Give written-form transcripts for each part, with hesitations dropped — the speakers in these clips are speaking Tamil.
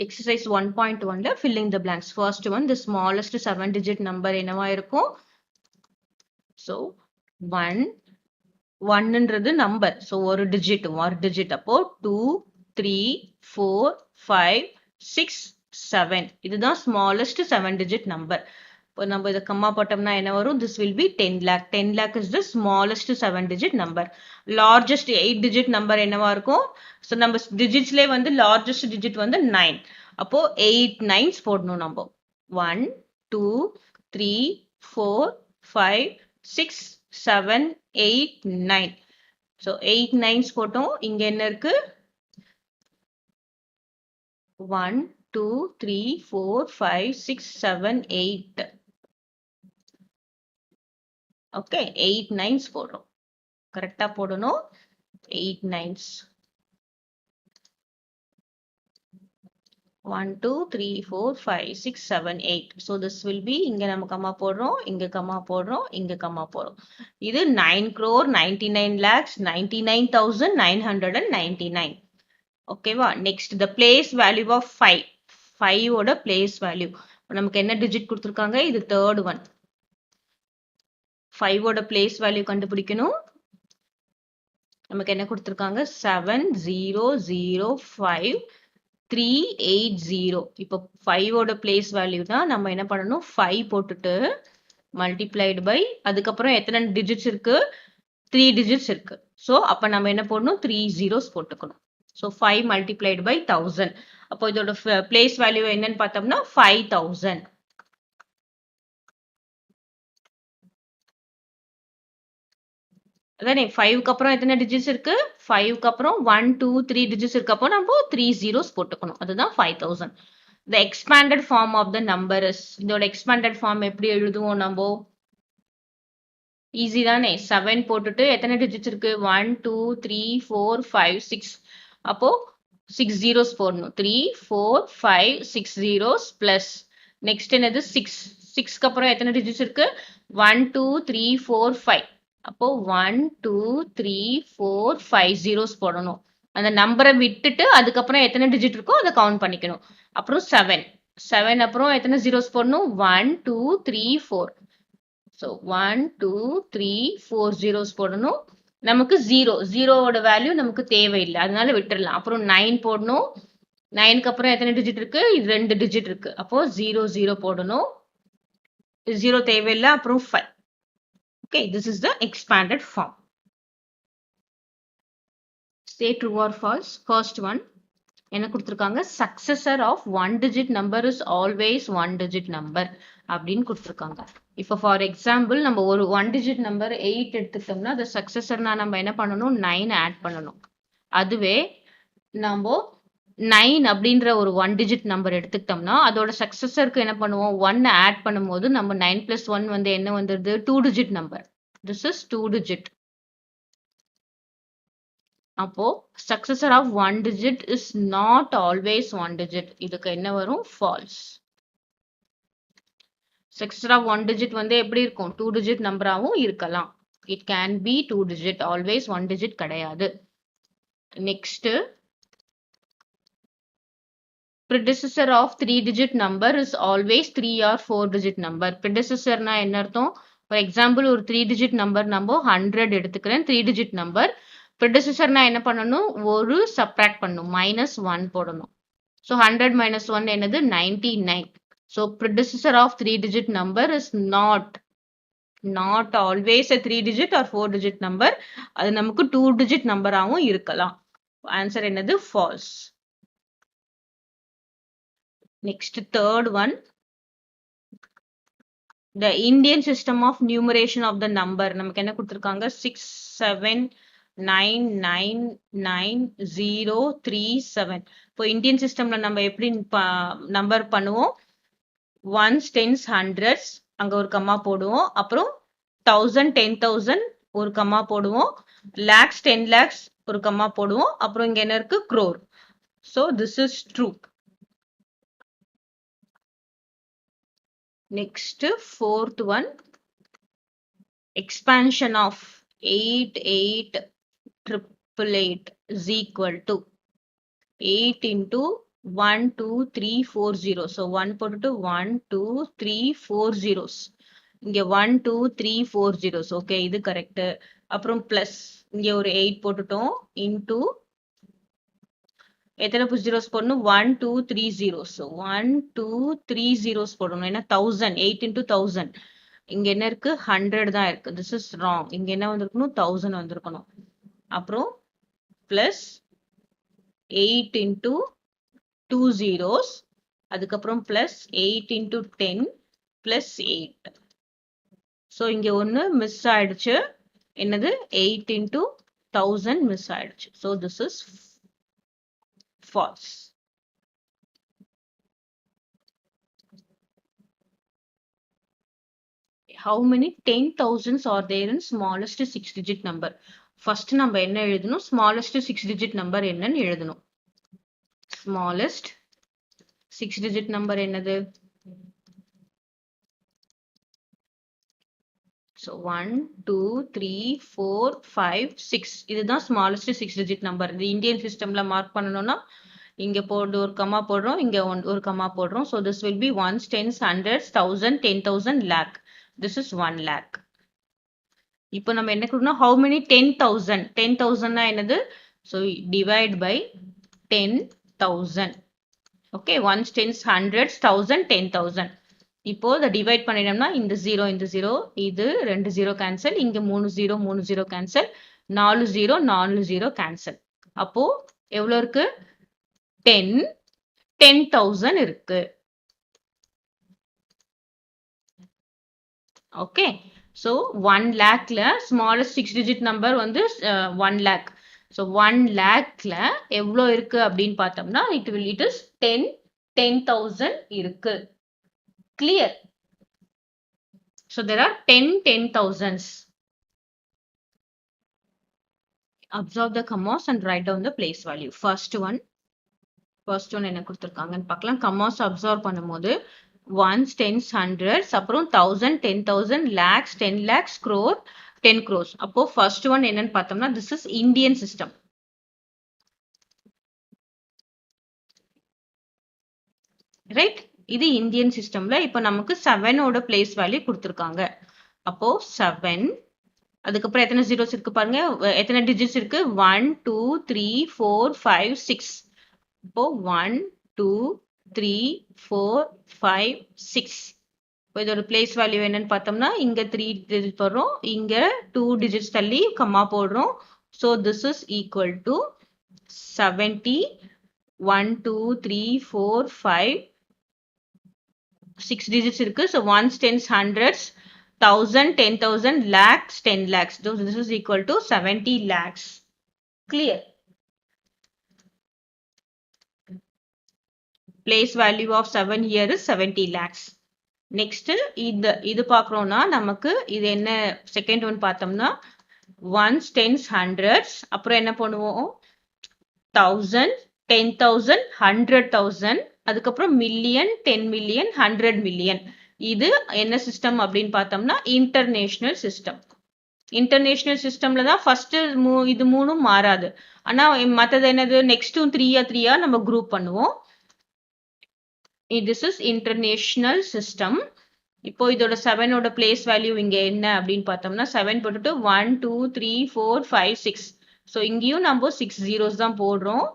exercise 1.1 ல filling the blanks. First one, the smallest 7-digit number என்னவா இருக்கும்? So 1 1ன்றது number. So ஒரு digit அப்போ 2 3 4 5 6 7. இதுதான் smallest 7-digit number. இப்போ நம்ம இதை கம்மா போட்டோம்னா என்ன வரும்? This will be 10 lakh. 10 lakh is the smallest 7-digit number. Largest 8-digit number என்னவா இருக்கும்? So நம்ம digitsலே வந்து largest digit வந்து 9. அப்போ 8 9s போடணும் நம்ம. 1 2 3 4 5 6 7 8 9. So 8 9s போட்டோம். இங்க என்ன இருக்கு? 1 2 3 4 5 6 7 8. ஓகே 8 9s போடுறோம். கரெக்டா போடணும். 8 9s. 1 2 3 4 5 6 7 8. So this will be இங்க நம்ம கம்மா போடுறோம், இங்க கம்மா போடுறோம், இங்க கம்மா போடுறோம். இது 9 crore 99 lakhs 99,999. ஓகேவா? Next the place value of 5. 5 ஓட place value. நமக்கு என்ன டிஜிட் கொடுத்திருக்காங்க? இது third one. 5 ஓட place value கண்டுபிடிக்கணும். நமக்கு என்ன கொடுத்திருக்காங்க? 7005 380. இப்போ 5 ஓட place value தான் நம்ம என்ன பண்ணணும்? 5 போட்டுட்டு multiplied by அதுக்கப்புறம் எத்தனை digits இருக்கு? 3 digits இருக்கு. So அப்ப நம்ம என்ன போடணும்? 3 zeros போட்டுக்கணும். So 5 multiplied by 1000. அப்போ இதோட place value என்னன்னு பார்த்தோம்னா 5000. அதானே 5க்கு அப்புறம் எத்தனை டிஜிட்ஸ் இருக்கு? 5க்கு அப்புறம் 1 2 3 டிஜிட்ஸ் இருக்கு. அப்போ நம்ம 3 zeros போட்டுக்கணும். அதுதான் 5000. The expanded form of the number is இதோட expanded form எப்படி எழுதுவோம் நம்ம? ஈஸி தானே. 7 போட்டுட்டு எத்தனை டிஜிட்ஸ் இருக்கு? 1 2 3 4 5 6. அப்போ 6 zeros போடணும். 3 4 5 6 zeros plus next என்னது 6. 6க்கு அப்புறம் எத்தனை டிஜிட்ஸ் இருக்கு? 1 2 3 4 5. அப்போ 1 2 3 4 5 zeros போடணும். அந்த நம்பரை விட்டுட்டு அதுக்கப்புறம் எத்தனை டிஜிட் இருக்கோ அதை கவுண்ட் பண்ணிக்கணும். அப்புறம் 7. 7 அப்புறம் எத்தனை zeros போடணும்? 1 2 3 4. So 1 2 3 4 zeros போடணும். நமக்கு 0. 0வோட வேல்யூ நமக்கு தேவையில்லை. அதனால விட்டுறலாம். அப்புறம் 9 போடணும். 9க்கு அப்புறம் எத்தனை டிஜிட் இருக்கு? இது 2 டிஜிட் இருக்கு. அப்போ 0 0 போடணும். 0 தேவையில்லை. அப்புறம் 5. Okay, this is the expanded form. Say true or false. First one. என்ன கொடுத்திருக்காங்க? Successor of one digit number is always one digit number அப்படின்னு கொடுத்திருக்காங்க. இப்போ ஃபார் எக்ஸாம்பிள் நம்ம ஒரு 1 digit number 8 எடுத்துக்கிட்டோம்னா அது சக்சஸர்னா நம்ம என்ன பண்ணணும்? 9 ஆட் பண்ணணும். அதுவே நம்ம 9 அப்படின்ற ஒரு 1 digit number எடுத்துக்கிட்டோம்னா அதோட சக்சஸருக்கு என்ன பண்ணுவோம்? 1 ஆட் பண்ணும்போது நம்ம 9 plus 1 வந்து என்ன வந்துருது? 2 digit number. This is 2 digit. அப்போ successor of 1 digit is not always 1 digit. இதுக்கு என்ன வரும்? False. Successor of 1 digit வந்து எப்படி இருக்கும்? 2 digit நம்பராகவும் இருக்கலாம். It can be 2 digit. Always 1 digit கிடையாது. Next. Predecessor of 3 digit number is always 3 or 4 digit number. Predecessor na என்ன அர்த்தம்? For example ஒரு 3 digit number நம்ம 100 எடுத்துக்கிறேன். 3 digit number. Predecessor na என்ன பண்ணணும்? ஒரு subtract பண்ணணும். -1 போடணும். So 100 minus 1 என்னது? 99. So predecessor of 3 digit number is not always a 3 digit or 4 digit number. அது நமக்கு 2 digit number ஆவும் இருக்கலாம். Answer என்னது? False. Next, third one. The Indian system of numeration of the number. நமக்கு என்ன கொடுத்திருக்காங்க? 6 7 9 9 9 0 3 7. இப்போ இந்தியன் சிஸ்டம்ல நம்ம எப்படி நம்பர் பண்ணுவோம்? 1s 10s 100s அங்க ஒரு கம்மா போடுவோம். அப்புறம் 1000 10,000 ஒரு கம்மா போடுவோம். lakhs 10 lakhs ஒரு கம்மா போடுவோம். அப்புறம் இங்க என்ன இருக்கு? crore. So this is true. Next, fourth one. Expansion of 8 8 888 is equal to 8 into 1 2 3 4 0. So 1 போட்டுட்டு 1 2 3 4 zeros. இங்க 1 2 3 4 zeros. ஓகே, இது கரெக்ட். அப்புறம் பிளஸ் இங்க ஒரு 8 போட்டுட்டோம். இன்டூ எத்தனை ஜீரோஸ் போடணும்? 1 2 3 zeros. So 1 2 3 zeros போடணும். ஏன்னா 1000, 8 into 1000. இங்க என்ன இருக்கு? 100 தான் இருக்கு. This is wrong. இங்க என்ன வந்திருக்கணும்? 1000 வந்திருக்கணும். அப்புறம் பிளஸ் 8 into 2 zeros. அதுக்கப்புறம் பிளஸ் 8 into 10 plus 8. ஸோ இங்க ஒன்று மிஸ் ஆயிடுச்சு. என்னது? 8 into 1000 மிஸ் ஆயிடுச்சு. So this is false. How many 10,000s are there in smallest 6-digit number? First நம்ம என்ன எழுதணும்? Smallest 6-digit number என்னன்னு எழுதணும். Smallest 6-digit number என்னது? So 1 2 3 4 5 6. இதுதான் smallest 6-digit number. இந்த இந்தியன் சிஸ்டம்ல மார்க் பண்ணணும்னா இங்க போடு ஒரு கமா போடுறோம், இங்க ஒரு கமா போடுறோம். So this will be ones, tens, hundreds, thousand, 10,000, lakh. This is 1 lakh. இப்போ நம்ம என்ன கொடுக்கணும்? How many 10,000? 10,000 னா என்னது? So divide by 10,000. Okay, ones, tens, hundreds, thousand, 10,000. இப்போ இதை டிவைட் பண்ணினோம்னா இந்த 0 இந்த 0, இது 2 0 கேன்சல், இங்க 3 0 3 0 கேன்சல், 4 0 4 0 கேன்சல். அப்போ எவ்வளவு இருக்கு? 10,000 இருக்கு. ஓகே, ஸோ 1 lakhல ஸ்மாலஸ்ட் 6-digit நம்பர் வந்து 1 lakh. ஸோ 1 lakhல எவ்வளோ இருக்கு அப்படின்னு பார்த்தோம்னா இட் இஸ் 10,000 இருக்கு. Clear? So there are 10,000s. Observe the commas and write down the place value. First one என்ன கொடுத்திருக்காங்கன்னு பார்க்கலாம். commas observe பண்ணும்போது ones, tens, hundreds, அப்புறம் 1000, 10,000, lakhs, 10 lakhs, crore, 10 crores. அப்போ first one என்னன்னு பார்த்தோம்னா this is Indian system. Right? இது இந்தியன் சிஸ்டம்ல இப்போ நமக்கு 7 ஓட பிளேஸ் வேல்யூ கொடுத்திருக்காங்க. அப்போ 7, அதுக்கப்புறம் எத்தனை ஜீரோஸ் இருக்கு பாருங்க, எத்தனை டிஜிட்ஸ் இருக்கு? 1 2 3 4 5 6. இப்போ 1 2 3 4 5 6. இப்போ இதோட பிளேஸ் வேல்யூ என்னன்னு பார்த்தோம்னா இங்க 3 டிஜிட் போடுறோம், இங்க 2 டிஜிட்ஸ் தள்ளி கம்மா போடுறோம். So this is equal to 70. 1 2 3 4 5 6 digits இருக்கு. So ones, tens, hundreds, 1000, 10,000, lakhs, 10 lakhs. So this is equal to 70 lakhs. Clear? Place value of 7 here is 70 lakhs. Next, இது பார்க்குறோம்னா நமக்கு இது என்ன செகண்ட் ஒன் பார்த்தோம்னா ones, tens, hundreds, அப்புறம் என்ன பண்ணுவோம்? 1000, 10,000, 100,000, அதுக்கப்புறம் மில்லியன், 10 மில்லியன், 100 மில்லியன். இது என்ன சிஸ்டம் அப்படின்னு பார்த்தோம்னா இன்டர்நேஷனல் சிஸ்டம். இன்டர்நேஷனல் சிஸ்டம்ல தான் ஃபர்ஸ்ட் இது மூணும் மாறாது. ஆனா மற்றது என்னது? நெக்ஸ்டும் 3 நம்ம குரூப் பண்ணுவோம். This is international system. இப்போ இதோட 7 ஓட பிளேஸ் வேல்யூ இங்க என்ன அப்படின்னு பார்த்தோம்னா 7 போட்டுட்டு 1 2 3 4 5 6. ஸோ இங்கேயும் நம்ம 6 ஜீரோஸ் தான் போடுறோம்.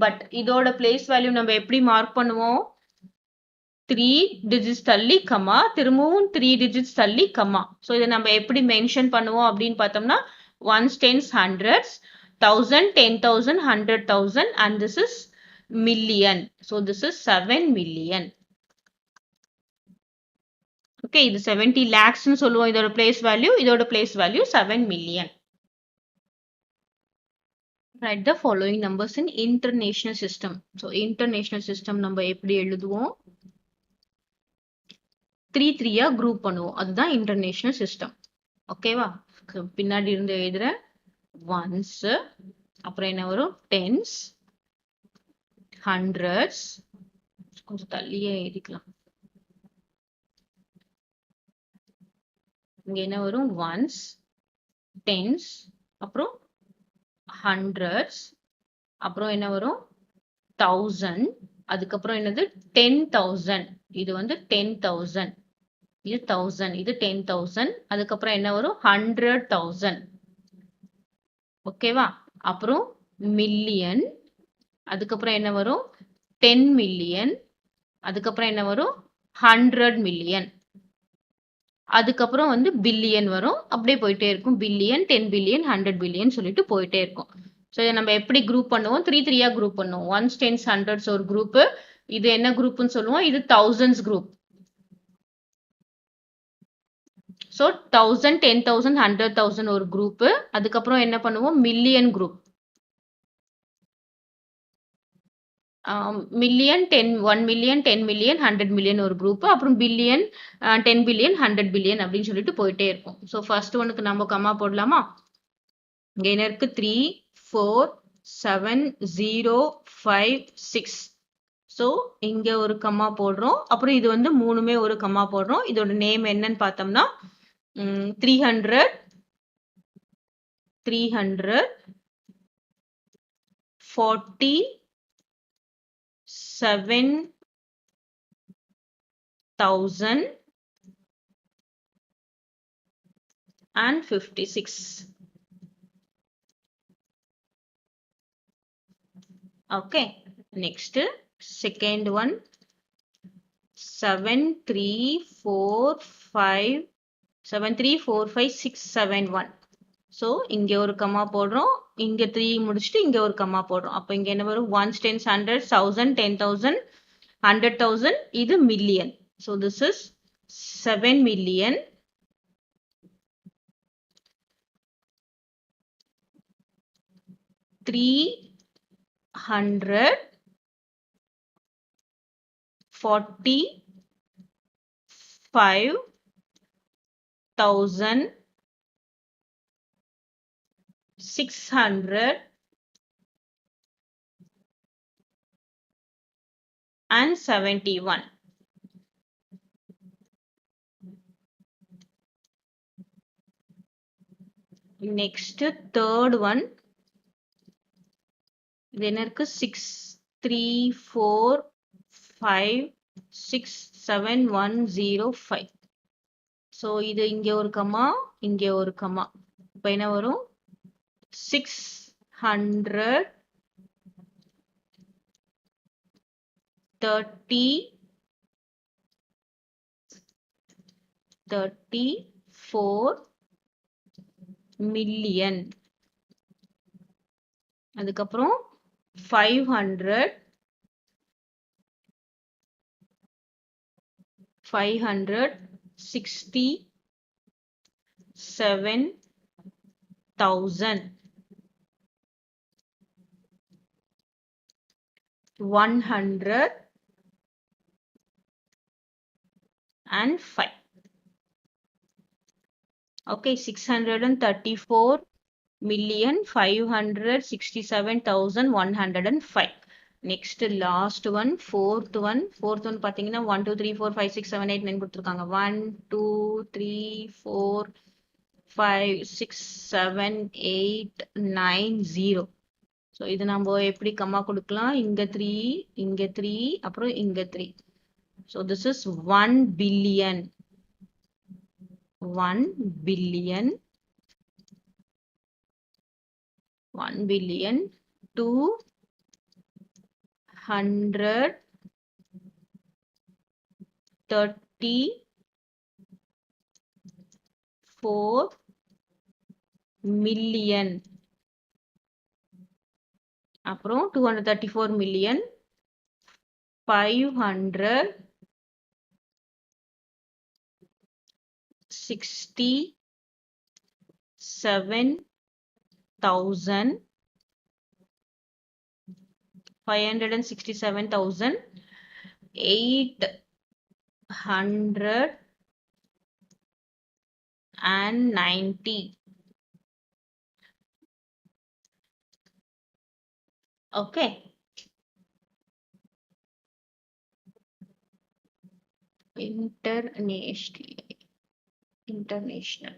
பட் இதோட பிளேஸ் வேல்யூ நம்ம எப்படி மார்க் பண்ணுவோம்? 3 டிஜிட்ஸ் தள்ளி கமா, திரும்பவும் 3 டிஜிட்ஸ் தள்ளி கமா. ஸோ இதை நம்ம எப்படி மென்ஷன் பண்ணுவோம் அப்படின்னு பார்த்தோம்னா ones, tens, hundreds, 1000, 10,000, 100,000, and this is million. So this is 7 million. Okay, இது 70 lakhs னு சொல்லுவோம் இதோட பிளேஸ் வேல்யூ. இதோட place value 7 million. Write the following numbers in international system. So international system நம்ம எப்படி எழுதுவோம்? 3 குரூப் பண்ணுவோம். அதுதான் இன்டர்நேஷனல் சிஸ்டம். ஓகேவா? பின்னாடி இருந்து எழுதுற ஒன்ஸ், அப்புறம் என்ன வரும்? டென்ஸ், ஹண்ட்ரட்ஸ், கொஞ்சம் தள்ளியே எழுதிக்கலாம். இங்க என்ன வரும்? ஒன்ஸ், டென்ஸ், அப்புறம் ஹண்ட்ரட்ஸ், அப்புறம் என்ன வரும் 1000 அதுக்கப்புறம் என்னது 10,000 இது வந்து 10,000 இது 1000 இது 10,000 அதுக்கப்புறம் என்ன வரும் 100,000 ஓகேவா அப்புறம் மில்லியன் அதுக்கப்புறம் என்ன வரும் 10 மில்லியன் அதுக்கப்புறம் என்ன வரும் 100 மில்லியன் அதுக்கப்புறம் வந்து பில்லியன் வரும் அப்படியே போயிட்டே இருக்கும் பில்லியன் 10 பில்லியன் 100 பில்லியன் சொல்லிட்டு போயிட்டே இருக்கும் ஸோ இதை நம்ம எப்படி குரூப் பண்ணுவோம் 3 குரூப் பண்ணுவோம் ஒன்ஸ் டென்ஸ் ஹண்ட்ரட்ஸ் ஒரு குரூப் இது என்ன குரூப்னு சொல்லுவோம் இது தௌசண்ட்ஸ் குரூப் ஸோ 1000 10,000 100,000 ஒரு குரூப் அதுக்கப்புறம் என்ன பண்ணுவோம் million group million 1 million 10 million 100 million ஒரு குரூப் அப்புறம் பில்லியன் 10 பில்லியன் 100 பில்லியன் அப்படின்னு சொல்லிட்டு போயிட்டே இருக்கும் ஸோ ஃபர்ஸ்ட் ஒனுக்கு நம்ம கம்மா போடலாமா இங்க என்ன இருக்கு 3 4 7 0 5 6 ஸோ இங்க ஒரு கம்மா போடுறோம் அப்புறம் இது வந்து மூணுமே ஒரு கம்மா போடுறோம் இதோட நேம் என்னன்னு பார்த்தோம்னா 300 300 40 7,000 and 56 okay next second one 7,3,4,5,6,7,1 so இங்க ஒரு கம்மா போடுறோம் இங்க 3 முடிச்சிட்டு இங்க ஒரு கம்மா போடுறோம் அப்ப இங்க என்ன வரும் 1 10 100 1000 10,000 100,000 இது million so this is 7 million 345,671 next third one இது என்ன இருக்கு 6 3 4 5 6 7 1 0 5 ஸோ இது இங்க ஒரு கம்மா இங்க ஒரு கம்மா இப்போ என்ன வரும் 600 34 மில்லியன் அதுக்கப்புறம் 567,000 105 okay 634 million 567,105 next last one fourth one பாத்தீங்கன்னா 1 2 3 4 5 6 7 8 9 கொடுத்திருக்காங்க 1 2 3 4 5 6 7 8 9 0 ஸோ இது நம்ம எப்படி கம்மா கொடுக்கலாம் இங்க 3 அப்புறம் இங்க 3 so this is 1 billion 1 billion 234 million அப்புறம் 234 million 567,890 okay international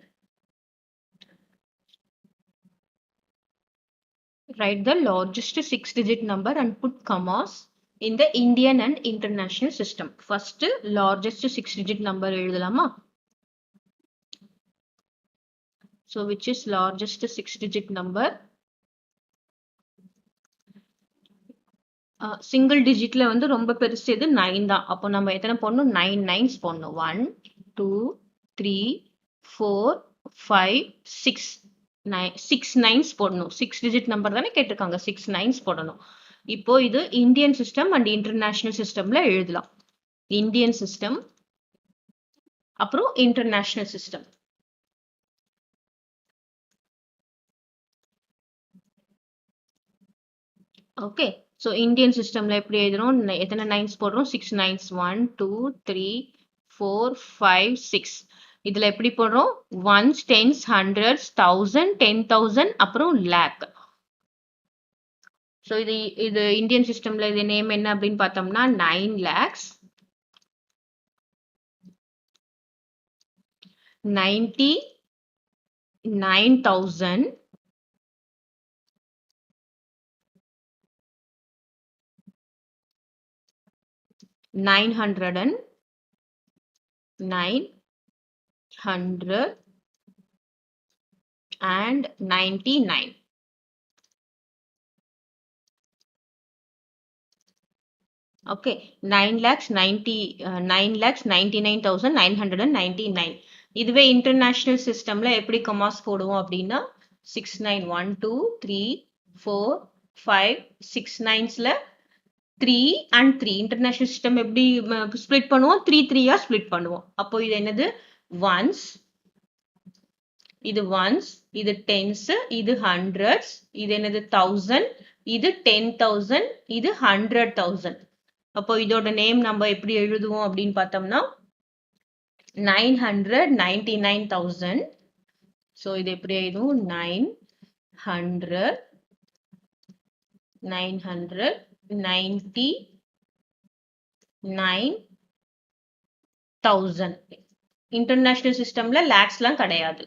Write the largest 6-digit number and put commas in the Indian and international system. First, largest 6-digit number எழுதலாமா? So, which is largest 6-digit number? Single digitல வந்து ரொம்ப பெருசு எது 9 தான். அப்போ நம்ம எத்தனை போடணும்? 9 9s போடணும். 1 2 3 4 5 6 6 9s போடணும். 6 digit நம்பர் தானே கேட்டிருக்காங்க. 6 9s போடணும். இப்போ இது இந்தியன் சிஸ்டம் அண்ட் இன்டர்நேஷனல் சிஸ்டம்ல எழுதலாம். இந்தியன் சிஸ்டம் அப்புறம் international system. Okay, so Indian சிஸ்டம்ல எப்படி எழுதுறோம்? எத்தனை நைன்ஸ் போடுறோம்? 6 9s 1 2 3 4 5 6. இதுல எப்படி போடுறோம்? 1s 10s 100s 1000 10,000 அப்புறம் லேக். ஸோ இது இந்தியன் சிஸ்டம்ல இது நேம் என்ன அப்படின்னு பார்த்தோம்னா 9 lakhs 99,909 999. Okay, 9,99,999. இதுவே இன்டர்நேஷனல் சிஸ்டம்ல எப்படி கமாஸ் போடுவோம் அப்படின்னா 69 1 2 3 4 5 6 9ஸ்ல 3 and 3. இன்டர்நேஷனல் சிஸ்டம் எப்படி ஸ்ப்ளிட் பண்ணுவோம்? 3 3-ஆ ஸ்ப்ளிட் பண்ணுவோம். அப்போ இது என்னது? ஒன்ஸ், இது ஒன்ஸ், இது டென்ஸ், இது ஹண்ட்ரட்ஸ், இது என்னது? 1000, இது 10,000, இது 100,000. அப்போ இதோட நேம் நம்ம எப்படி எழுதுவோம் அப்படின்னு பார்த்தோம்னா 999,000. ஸோ இது எப்படி எழுதுவோம்? 999,000. இன்டர்நேஷனல் சிஸ்டம்ல லேக்ஸ்லாம் கிடையாது.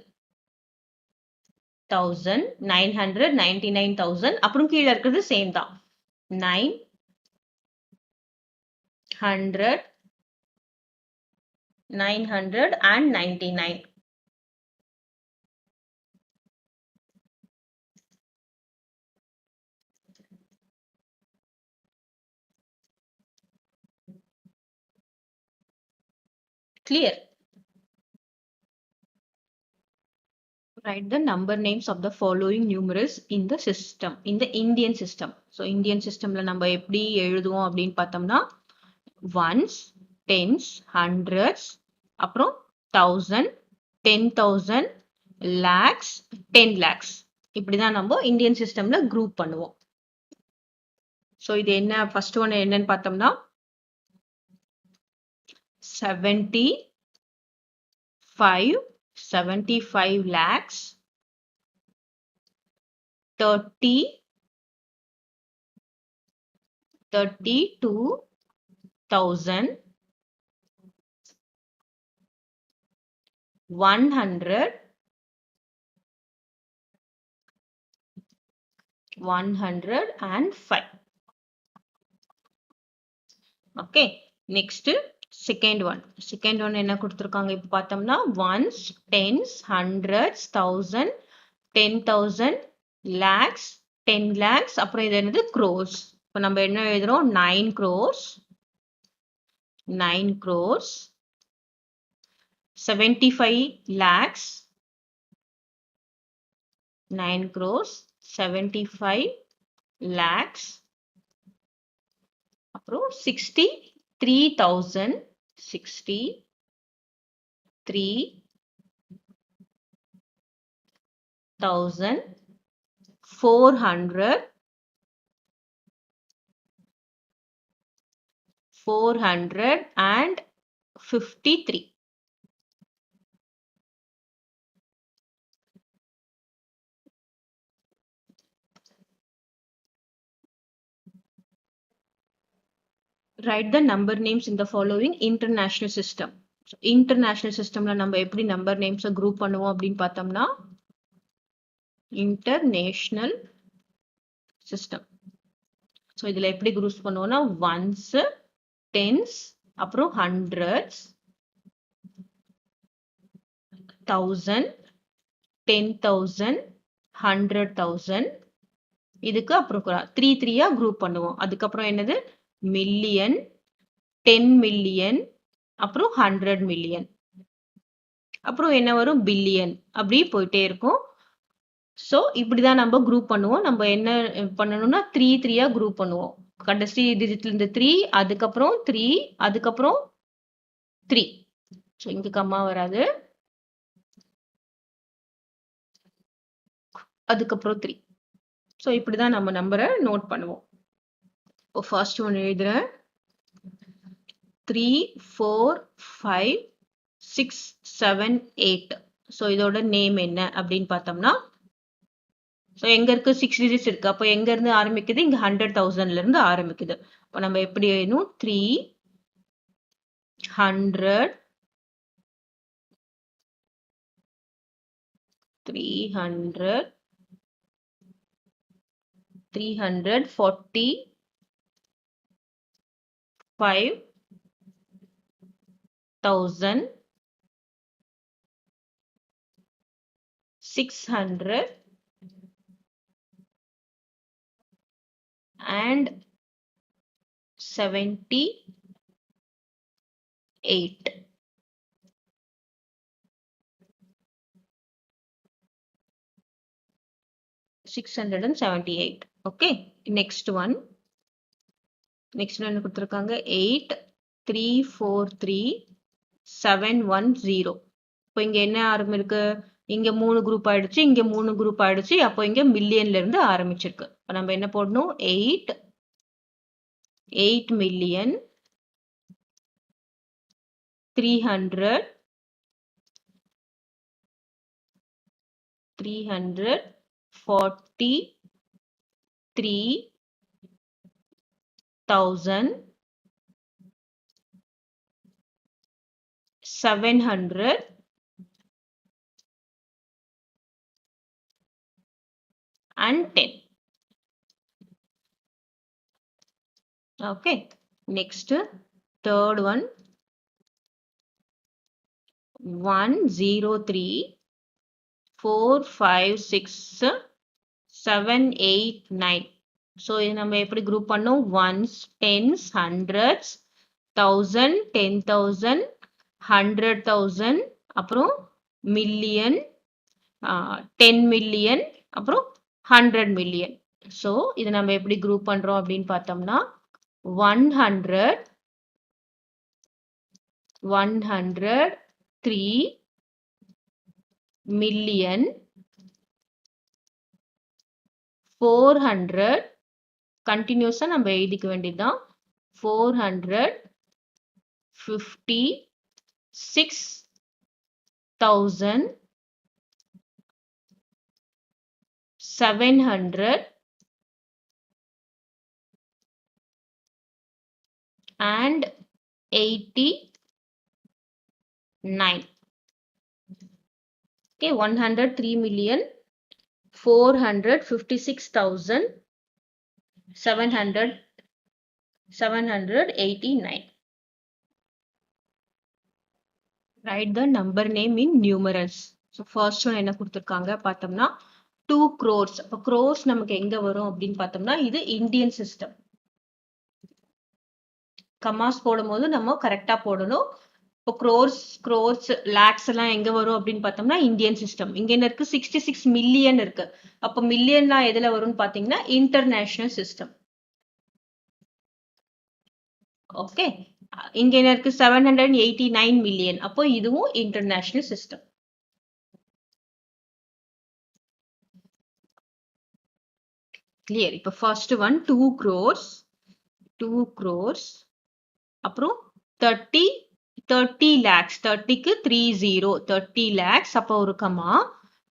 1000 999,000 அப்புறம் கீழே இருக்கிறது சேம் தான். 999. Clear? Write the number names of the following numerals in the system, in the Indian system. So Indian systemல நம்ம எப்படி எழுதுவோம் அப்படின்னு பார்த்தோம்னா ones, tens, hundreds, அப்புறம் 1000, 10,000, lakhs, 10 lakhs. இப்படிதான் நம்ம இந்தியன் சிஸ்டம்ல குரூப் பண்ணுவோம். ஸோ இது என்ன? ஃபர்ஸ்ட் ஒன் என்னன்னு பார்த்தோம்னா 75 lakhs 32,000 100 105. Okay, next second one என்ன கொடுத்துருக்காங்க இப்போ பார்த்தோம்னா ones, tens, hundreds, 1000, 10,000, lakhs, 10 lakhs, அப்புறம் இது என்னது? க்ரோர்ஸ். இப்போ நம்ம என்ன எழுதுறோம்? 9 crores 75 lakhs 9 crores 75 lakhs அப்புறம் 63,000 453. Write the number names in the following international system. So, international systemல நம்ம எப்படி நம்பர் நேம்ஸை குரூப் பண்ணுவோம் அப்படின்னு பார்த்தோம்னா international சிஸ்டம். ஸோ இதில் எப்படி குரூப்ஸ் பண்ணுவோம்னா ஒன்ஸ், டென்ஸ், அப்புறம் ஹண்ட்ரட்ஸ், 1000, 10,000, 100,000. இதுக்கு அப்புறம் 3 குரூப் பண்ணுவோம். அதுக்கப்புறம் என்னது மில்லியன், 10 மில்லியன், அப்புறம் 100 மில்லியன், அப்புறம் என்ன வரும் பில்லியன், அப்படி போயிட்டே இருக்கும். ஸோ இப்படிதான் நம்ம குரூப் பண்ணுவோம். நம்ம என்ன பண்ணணும்னா 3 குரூப் பண்ணுவோம். கடைசி டிஜிட்ல இருந்து 3, அதுக்கப்புறம் 3, அதுக்கப்புறம் 3. ஸோ இங்க கம்மா வராது, அதுக்கப்புறம் 3. ஸோ இப்படிதான் நம்ம நம்பரை நோட் பண்ணுவோம். இப்போ ஃபர்ஸ்ட் ஒன் எழுதுறேன். 3, 4, 5, 6, 7, 8. ஸோ இதோட நேம் என்ன அப்படின்னு பார்த்தோம்னா, ஸோ எங்க இருக்கு 6 டிஜிட்ஸ் இருக்கு. அப்போ எங்க இருந்து ஆரம்பிக்குது, இங்க 100,000ல இருந்து ஆரம்பிக்குது. இப்போ நம்ம எப்படி எழுதணும் 300, 300, 340, 5,000, 600 and 78. ஓகே, நெக்ஸ்ட் ஒன் கொடுத்துருக்காங்க 8, 3, 4, 3, 7, 1, 0. இப்போ இங்க என்ன ஆரம்பிருக்கு, இங்க 3 குரூப் ஆயிடுச்சு, இங்க 3 குரூப் ஆயிடுச்சு. அப்போ இங்க மில்லியன்ல இருந்து ஆரம்பிச்சிருக்கு. இப்போ நம்ம என்ன போடணும் 8 million, 300, 343,000, 700 and 10. Okay, next third one 103, 4, 5, 6, 7, 8, 9. So இது நம்ம எப்படி குரூப் பண்ணோம், ஒன்ஸ், டென்ஸ், ஹண்ட்ரட்ஸ், 1000, 10,000, 100,000, அப்புறம் மில்லியன், 10 மில்லியன், அப்புறம் 100 மில்லியன். ஸோ இது நம்ம எப்படி குரூப் பண்றோம் அப்படின்னு பார்த்தோம்னா 100, 103 மில்லியன், 400 கண்டினியூஸா நம்ம எழுதிக்க வேண்டியதுதான், 456,000, 700 and 89. Okay, 103 million, 456,000, 789. Write the number name in numerals. So first one என்ன கொடுத்திருக்காங்க பார்த்தோம்னா 2 crores. அப்ப crores நமக்கு எங்க வரும் அப்படின்னு பார்த்தோம்னா இது இந்தியன் சிஸ்டம். கமாஸ் போடும்போது நம்ம கரெக்டா போடணும். இப்போ crores, lakhs எல்லாம் எங்க வரும் அப்படின்னு பார்த்தோம்னா இந்தியன் சிஸ்டம். இங்க என்ன இருக்கு 66 மில்லியன் இருக்கு. அப்ப மில்லியன்னா எதுல வரும்னு பாத்தீங்கன்னா இன்டர்நேஷனல் சிஸ்டம். ஓகே, இங்க என்ன இருக்கு 789 மில்லியன். அப்போ இதுவும் இன்டர்நேஷனல் சிஸ்டம். கிளியர். இப்போ ஃபர்ஸ்ட் ஒன் 2 crores, அப்புறம் 30 lakhs, 30க்கு 30 lakhs, அப்போ ஒரு கமா,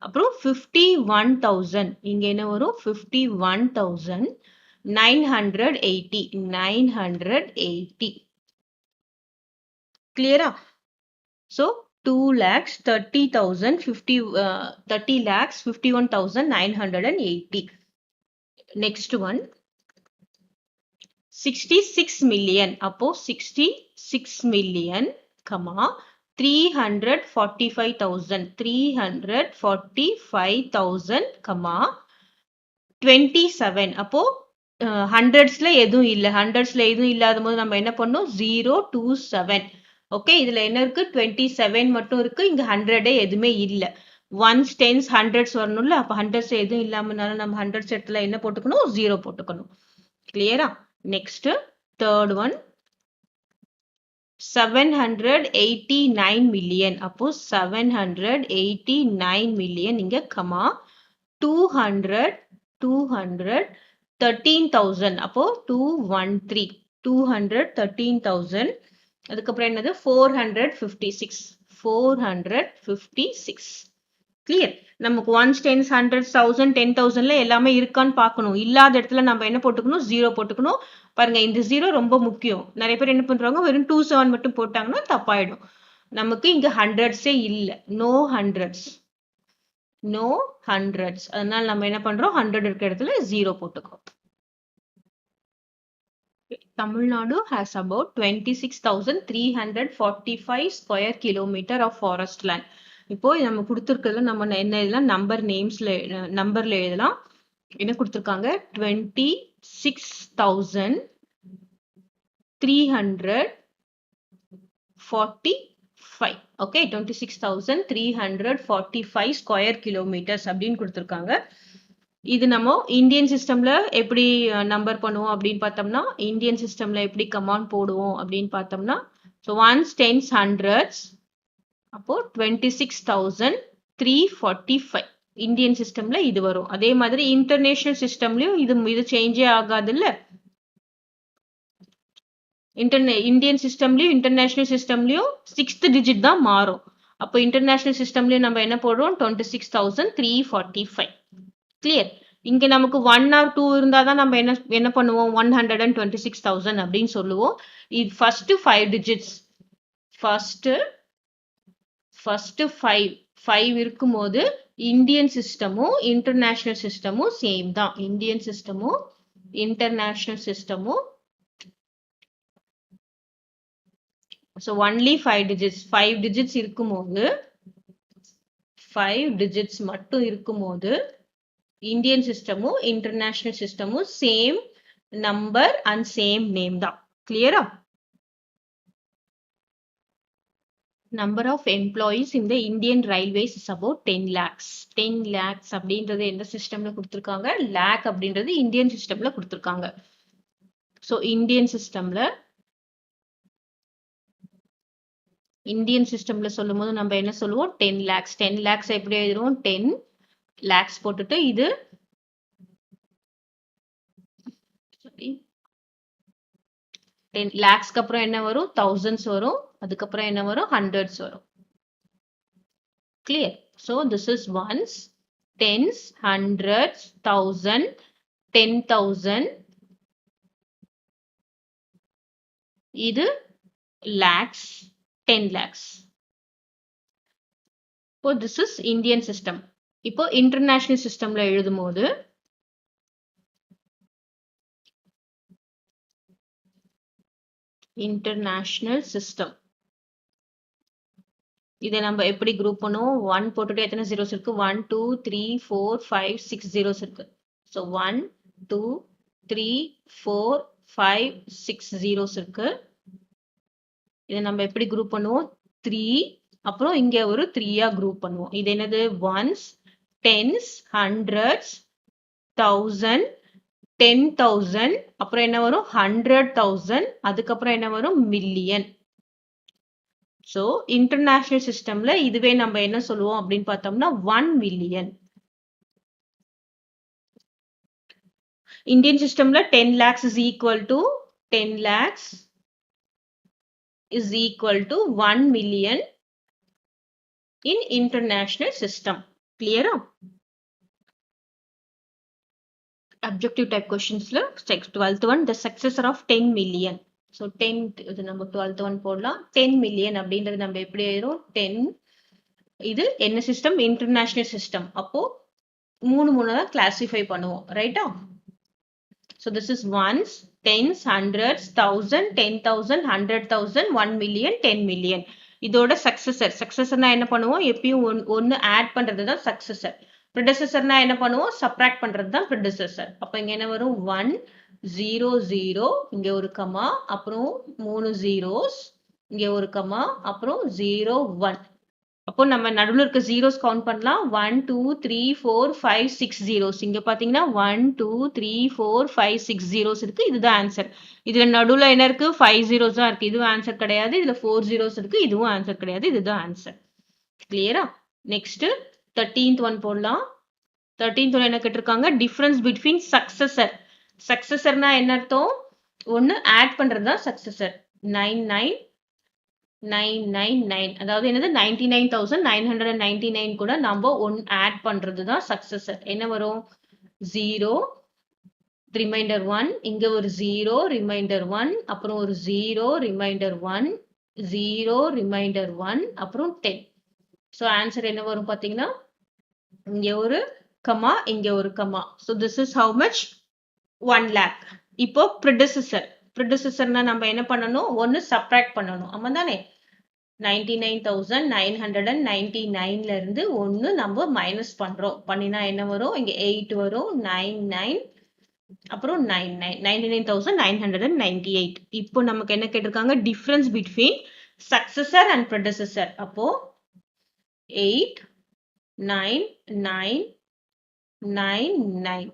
அப்புறம் 51,000, இங்க என்ன வரும் 51,980. கிளியரா? So 2,30,000, 30 lakhs 51,980. next one 66 million. அப்போ 66 million, 345,000, 345,000, 27. அப்போ ஹண்ட்ரட்ஸ்ல எதுவும் இல்லை. ஹண்ட்ரட்ஸ்ல எதுவும் இல்லாத போது நம்ம என்ன பண்ணோம்? 027. ஓகே, இதுல என்ன இருக்கு? 27 மட்டும் இருக்கு. இங்க 100 எதுவுமே இல்லை. ஒன்ஸ், டென்ஸ், ஹண்ட்ரட்ஸ் வரணும்ல. அப்ப ஹண்ட்ரட்ஸ் எதுவும் இல்லாமனால நம்ம ஹண்ட்ரட்ஸ் இடத்துல என்ன போட்டுக்கணும்? 0 போட்டுக்கணும். கிளியரா? Next third one 789 million. அப்போ 789 million இங்க 213,000. அப்போ 213,000. அதுக்கப்புறம் என்னது? 456. கிளியர்? நமக்கு ஒன்ஸ், டென்ஸ், ஹண்ட்ரட், 1000, 10,000ல எல்லாமே இருக்கான்னு பார்க்கணும். இல்லாத இடத்துல நம்ம என்ன போட்டுக்கணும்? 0 போட்டுக்கணும். பாருங்க, இந்த 0 ரொம்ப முக்கியம். நிறைய பேர் என்ன பண்றாங்க? வெறும் 27 மட்டும் போட்டாங்கன்னா தப்பாயிடும். நமக்கு இங்க ஹண்ட்ரட்ஸே இல்லை. No hundreds. அதனால நம்ம என்ன பண்றோம்? 100 இருக்கிற இடத்துல 0 போட்டுக்கிறோம். Tamil Nadu has about 26,345 square kilometer of forest land. இப்போ நம்ம கொடுத்திருக்கிறதுல நம்ம என்ன எழுதலாம்? நம்பர்ல எழுதலாம். என்ன கொடுத்திருக்காங்க? 26,345. ஓகே, 26,345 ஸ்கொயர் கிலோமீட்டர்ஸ் அப்படின்னு கொடுத்திருக்காங்க. இது நம்ம இந்தியன் சிஸ்டம்ல எப்படி நம்பர் பண்ணுவோம் அப்படின்னு பார்த்தோம்னா, இந்தியன் சிஸ்டம்ல எப்படி கமாண்ட் போடுவோம் அப்படின்னு பார்த்தோம்னா, ஸோ ஒன்ஸ், டென்ஸ், ஹண்ட்ரட்ஸ், அப்போ 26,345 இந்தியன் சிஸ்டம்ல இது வரும். அதே மாதிரி இன்டர்நேஷனல் சிஸ்டம்லயும் இது சேஞ்சே ஆகாது இல்ல. இந்தியன் சிஸ்டம்லயும் இன்டர்நேஷனல் சிஸ்டம்லயும் 6th டிஜிட் தான் மாறும். அப்போ இன்டர்நேஷனல் சிஸ்டம்லயும் நம்ம என்ன போடுறோம்? 26,345. கிளியர்? இங்க நமக்கு 1 or 2 இருந்தாதான் நம்ம என்ன பண்ணுவோம்? 126,000 அப்படின்னு சொல்லுவோம். இது ஃபர்ஸ்ட் 5 டிஜிட்ஸ். ஃபர்ஸ்ட் 5 இருக்கும்போது இந்தியன் சிஸ்டமும் இன்டர்நேஷனல் சிஸ்டமும் சேம் தான். இந்தியன் சிஸ்டமும் இன்டர்நேஷனல் சிஸ்டமும் ஸோ ஒன்லி 5 டிஜிட்ஸ். 5 டிஜிட்ஸ் இருக்கும்போது 5 டிஜிட்ஸ் மட்டும் இருக்கும்போது இந்தியன் சிஸ்டமும் இன்டர்நேஷனல் சிஸ்டமும் same number and same name தான். கிளியரா? Number of employees in the Indian Railways is about 10 lakhs. 10 lakhs அப்படின்றது எந்த சிஸ்டம்ல கொடுத்திருக்காங்க? லேக் அப்படின்றது இந்தியன் சிஸ்டம்ல கொடுத்திருக்காங்க. ஸோ இந்தியன் சிஸ்டம்ல சொல்லும் போது நம்ம என்ன சொல்லுவோம்? 10 lakhs. 10 lakhs எப்படி எழுதுவோம்? 10 lakhs போட்டுட்டு இது 10 lakhsக்கு அப்புறம் என்ன வரும்? thousands வரும். அதுக்கப்புறம் என்ன வரும்? hundreds வரும். Clear? So this is ones, tens, hundreds, 1000, 10,000. இது lakhs, 10 lakhs. இப்போ திஸ் இஸ் இந்தியன் சிஸ்டம். இப்போ இன்டர்நேஷனல் சிஸ்டம்ல எழுதும் போது இன்டர்நேஷனல் சிஸ்டம் இதை நம்ம எப்படி குரூப் பண்ணுவோம்? 1 போட்டுட்டு எத்தனை ஜீரோஸ் இருக்கு? 1, 2, 3, 4, 5, 6 ஜீரோஸ் இருக்கு. ஸோ 1, 2, 3, 4, 5, 6 ஜீரோஸ் இருக்கு. இதை நம்ம எப்படி குரூப் பண்ணுவோம்? 3, அப்புறம் இங்க ஒரு 3-ஆ குரூப் பண்ணுவோம். இது என்னது? ஒன்ஸ், டென்ஸ், ஹண்ட்ரட்ஸ், 1000, 10,000, அப்புறம் என்ன வரும்? 100,000, அதுக்கப்புறம் என்ன வரும்? மில்லியன். ஸோ இன்டர்நேஷனல் சிஸ்டம்ல இதுவே நம்ம என்ன சொல்லுவோம் அப்படின்னு பார்த்தோம்னா 1 மில்லியன். இந்தியன் சிஸ்டம்ல 10 lakhs is equal to 10 lakhs is equal to 1 million in international system. Clear? Objective type questions la 12th one, the successor of 10 million. So 10 இது நம்ம 12th one போடலாம். 10 million அப்படின்றது நம்ம எப்படி எழுதுறோம்? 10. இது என்ன சிஸ்டம்? International system. அப்போ 3 தான் கிளாசிஃபை பண்ணுவோம். ரைட்டா? So this is ones, tens, hundreds, thousand, 10,000, 100,000, 1 million, 10 million. இதோட சக்சஸர். சக்சஸர்னா என்ன பண்ணுவோம்? எப்பயும் ஒன்னு ஆட் பண்றது தான் சக்சஸர். ப்ரெடெசஸர்னா என்ன பண்ணுவோம்? சப்ராக்ட் பண்றது தான் ப்ரெடெசஸர். அப்ப இங்க என்ன வரும்? 1 0 0, இங்க ஒரு கமா, அப்புறம் 3 zeros, இங்க ஒரு கமா, அப்புறம் 0 1. அப்போ நம்ம நடுவுல இருக்க ஜீரோஸ் கவுண்ட் பண்ணலாம். 1 2 3 4 5 6 zeros. இங்க பாத்தீங்கன்னா 1 2 3 4 5 6 zeros இருக்கு. இதுதான் ஆன்சர். இதுல நடுவுல என்ன இருக்கு? 5 zeros தான் இருக்கு. இதுவும் ஆன்சர் கிடையாது. இதுல 4 zeros இருக்கு. இதுவும் ஆன்சர் கிடையாது. இதுதான் ஆன்சர். கிளியரா? நெக்ஸ்ட் 13th ஒன் போடலாம். 13th ஒன் என்ன கேட்டிருக்காங்க? Difference between successor. சக்சஸர்னா என்ன அர்த்தம்? ஒன்னு ஆட் பண்றதுதான் சக்சஸர். 99999, அதாவது என்னது? 99,999 கூட நம்ம ஒன் ஆட் பண்றதுதான் சக்சஸர். என்ன வரும்? 0 ரிமைண்டர் 1, இங்க ஒரு 0 ரிமைண்டர் 1, அப்புறம் ஒரு 0 ரிமைண்டர் 1, 0 ரிமைண்டர் 1, அப்புறம் 10. சோ ஆன்சர் என்ன வரும் பாத்தீங்கன்னா, இங்க ஒரு கமா, இங்க ஒரு comma. So this is how much? 1 lakh. இப்போ ப்ரெடெசஸர். ப்ரெடெசஸர்னா நம்ம என்ன பண்ணணும்? ஒன்னு சப்ராக்ட் பண்ணணும். ஆமா தானே? 99,999ல இருந்து ஒன்னு நம்ம மைனஸ் பண்றோம். பண்ணினா என்ன வரும்? இங்க 8 வரும், 99, அப்புறம் 99, 99,998. இப்போ நமக்கு என்ன கேட்டிருக்காங்க? Difference between successor and predecessor. அப்போ 8 9 9 9 9,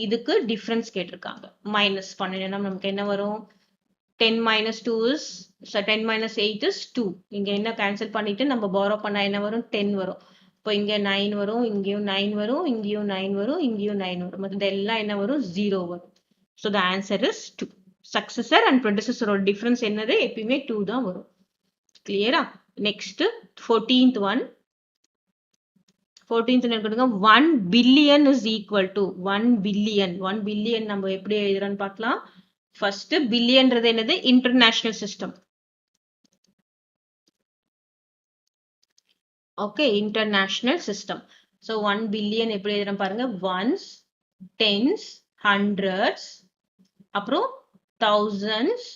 இதுக்கு டிஃபரன்ஸ் கேட்டிருக்காங்க. மைனஸ் பண்ணினா நமக்கு என்ன வரும்? 10 minus 2 is, so 10 minus 8 is 2. இங்க என்ன கேன்சல் பண்ணிட்டு நம்ம borrow பண்ணா என்ன வரும்? 10 வரும். இப்போ இங்க 9 வரும், இங்கேயும் 9 வரும், இங்கேயும் 9 வரும், இங்கேயும் 9 வரும். மற்ற எல்லாம் என்ன வரும்? 0 வரும். So the answer is 2. Successor and predecessor ஓட difference என்னது? எப்பயுமே 2 தான் வரும். கிளியரா? Next 14th one. 14th என்ன கொடுங்க? 1 billion is equal to 1 billion. 1 billion நம்ம எப்படி எழுதுறோம்னு பார்க்கலாம். ஃபர்ஸ்ட் பில்லியன்றது என்னது? International system. Okay, international system. So 1 billion எப்படி எழுதுறோம் பாருங்க. ஒன்ஸ், டென்ஸ், ஹண்ட்ரட்ஸ், அப்புறம் தௌசண்ட்ஸ்,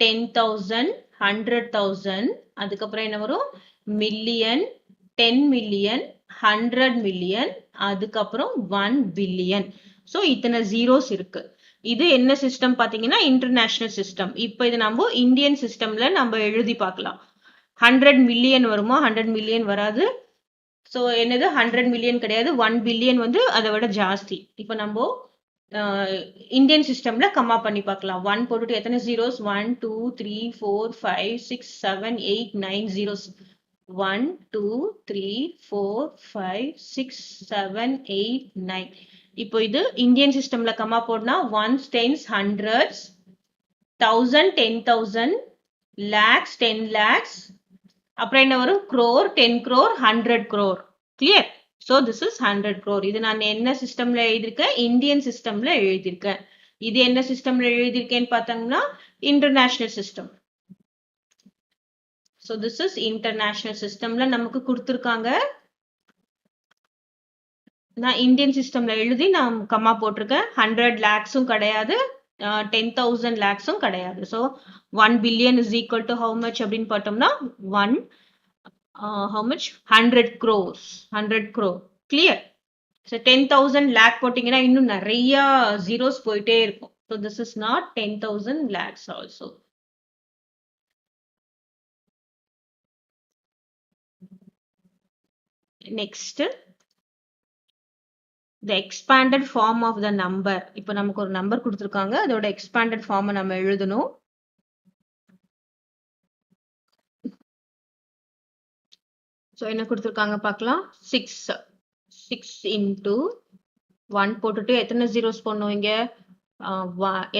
10,000, 100,000, அதுக்கப்புறம் என்ன வரும்? மில்லியன், 10 மில்லியன், 100 மில்லியன், அதுக்கப்புறம் 1 பில்லியன். சோ இத்தனை ஜீரோஸ் இருக்கு. இது என்ன சிஸ்டம் பாத்தீங்கன்னா? International system. இப்போ இது நம்ம இந்தியன் சிஸ்டம்ல நம்ம எழுதி பார்க்கலாம். 100 மில்லியன் வருமா? 100 மில்லியன் வராது. சோ என்னது? 100 மில்லியன் கிடையாது. 1 பில்லியன் வந்து அதை விட ஜாஸ்தி. இப்போ நம்ம இந்தியன் சிஸ்டம்ல கமா பண்ணி பார்க்கலாம். 1 போட்டுட்டு எத்தனை ஜீரோஸ்? 1 2 3 4 5 6 7 8 9 ஜீரோஸ். 1 2 3 4 5 6 7 8 9. இப்போ இது இந்தியன் சிஸ்டம்ல கமா போடனா ones, tens, hundreds, 1000, 10,000, lakhs, 10 lakhs, அப்புறம் என்ன வரும்? crore, 10 crore, 100 crore. Clear? So this is 100 crore. இது நான் என்ன சிஸ்டம்ல எழுதியிருக்கேன்? இந்தியன் சிஸ்டம்ல எழுதியிருக்கேன். இது என்ன சிஸ்டம்ல எழுதியிருக்கேன்னு பார்த்தாங்கன்னா international system. So this is international சிஸ்டம்ல நமக்கு கொடுத்திருக்காங்க. நான் இந்தியன் சிஸ்டம்ல எழுதி நான் கமா போட்டிருக்கேன். 100 lakhsம் கிடையாது, 10,000 lakhsம் கிடையாது. So 1 billion is equal to how much அப்படின்னு பார்த்தோம்னா 1 how much? 100 crores. 100 crore. Clear? So 10,000 lakh போட்டீங்கன்னா இன்னும் நிறைய zeros போயிட்டே இருக்கும். So this is not 10,000 lakhs also. Next, the expanded form of the number. இப்போ நமக்கு ஒரு நம்பர் கொடுத்திருக்காங்க, அதோட expanded form நம்ம எழுதணும். So என்ன கொடுத்திருக்காங்க பார்க்கலாம். 6 into 1 போட்டுட்டு எத்தனை ஜீரோஸ் போடணும்? இங்க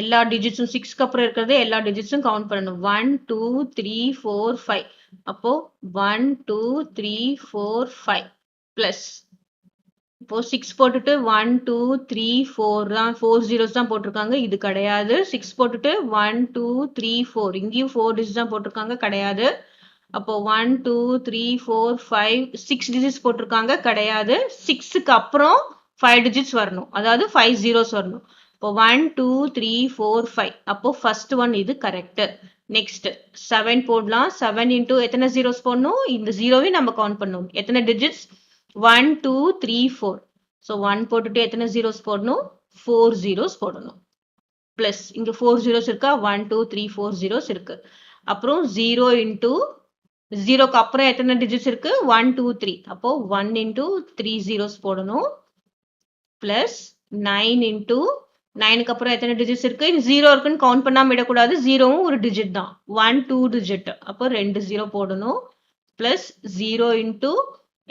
எல்லா டிஜிட்ஸும் 6க்கு அப்புறம் இருக்கிறது எல்லா டிஜிட்ஸும் கவுண்ட் பண்ணணும். 1 2 3 4 5. அப்போ 1 2 3 4 5 பிளஸ் இப்போ 6 போட்டுட்டு 1 2 3 4 தான், 4 ஜீரோஸ் தான் போட்டிருக்காங்க. இது கிடையாது. 6 போட்டுட்டு 1 2 3 4, இங்கேயும் 4 டிஜிட்ஸ் தான் போட்டிருக்காங்க. கிடையாது. அப்போ 1 2 3 4 5 6 டிஜிட்ஸ் போட்டிருக்காங்க. கிடையாது. 6க்கு அப்புறம் 5 டிஜிட்ஸ் வரணும், அதாவது 5 ஜீரோஸ் வரணும். இப்போ 1 2 3 4 5 அப்போ ஃபர்ஸ்ட் ஒன் இது கரெக்ட். நெக்ஸ்ட் 7 போடலாம். 7 இன்டூ எத்தனை ஜீரோஸ் போடணும்? இந்த ஜீரோவையும் நம்ம கவுண்ட் பண்ணணும். எத்தனை டிஜிட்ஸ்? 1 2 3 4. ஸோ 1 போட்டுட்டு எத்தனை ஜீரோஸ் போடணும்? 4 ஜீரோஸ் போடணும். பிளஸ் இங்க 4 ஜீரோஸ் இருக்கா? 1 2 3 4 ஜீரோஸ் இருக்கு. அப்புறம் 0 இன்டூ ஜீரோக்கு அப்புறம் எத்தனை டிஜிட்ஸ் இருக்கு? 1 2 3. அப்போ 1 இன்டூ 3 ஜீரோஸ் போடணும். பிளஸ் 9 இன்டூ 9க்கு அப்புறம் எத்தனை டிஜிட்ஸ் இருக்கு? ஜீரோ இருக்குன்னு கவுண்ட் பண்ணாம விடக்கூடாது. ஜீரோவும் ஒரு டிஜிட் தான். 1 2 டிஜிட். அப்போ 2 ஜீரோ போடணும். பிளஸ் 0 இன்டூ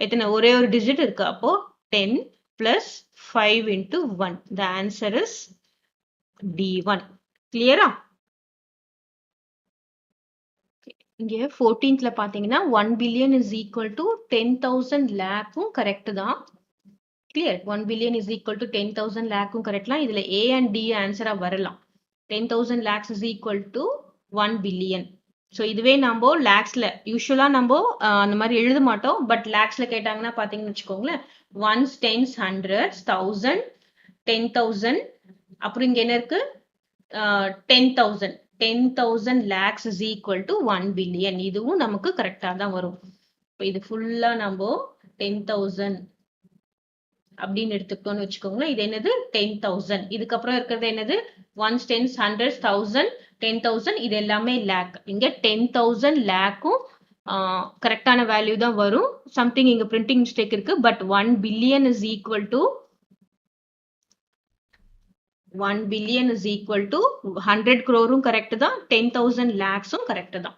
எத்தனை? ஒரே ஒரு டிஜிட் இருக்கு. அப்போ 10 plus 5 into 1. The answer is D1. கிளியரா? இங்க 14th பாத்தீங்கன்னா 1 பில்லியன் இஸ் ஈக்குவல் டு 10,000 லேக்கும் கரெக்ட் தான். Clear? 1 billion is equal to 10,000 லேக்கும் கரெக்ட்லாம். இதுல A அண்ட் D ஆன்சரா வரலாம். 10,000 lakhs is equal to 1 billion. So இதுவே நம்ம லேக்ஸ்ல யூஸ்வலா நம்ம அந்த மாதிரி எழுத மாட்டோம். பட் லேக்ஸ்ல கேட்டாங்கன்னா பாத்தீங்கன்னு வச்சுக்கோங்களேன், ஒன்ஸ் டென்ஸ் ஹண்ட்ரட்ஸ் 1000 10,000 அப்புறம் இங்க என்ன இருக்கு? 10,000 lakhs is equal to 1 billion. இதுவும் நமக்கு கரெக்டா தான் வரும். இப்போ இது ஃபுல்லா நம்ம 10,000 அப்படின்னு எடுத்துக்கிட்டோம்னு வச்சுக்கோங்களேன். இது என்னது? 10,000. இதுக்கப்புறம் இருக்கிறது என்னது? Once tens hundreds 1000 10,000. இது எல்லாமே லேக். இங்க 10,000 லேக்கும் கரெக்டான வேல்யூ தான் வரும். சம்திங் இங்க பிரிண்டிங் மிஸ்டேக் இருக்கு. But 1 billion is equal to 1 billion is equal to 100 crore correct தான். 10,000 lakhs கரெக்ட் தான்.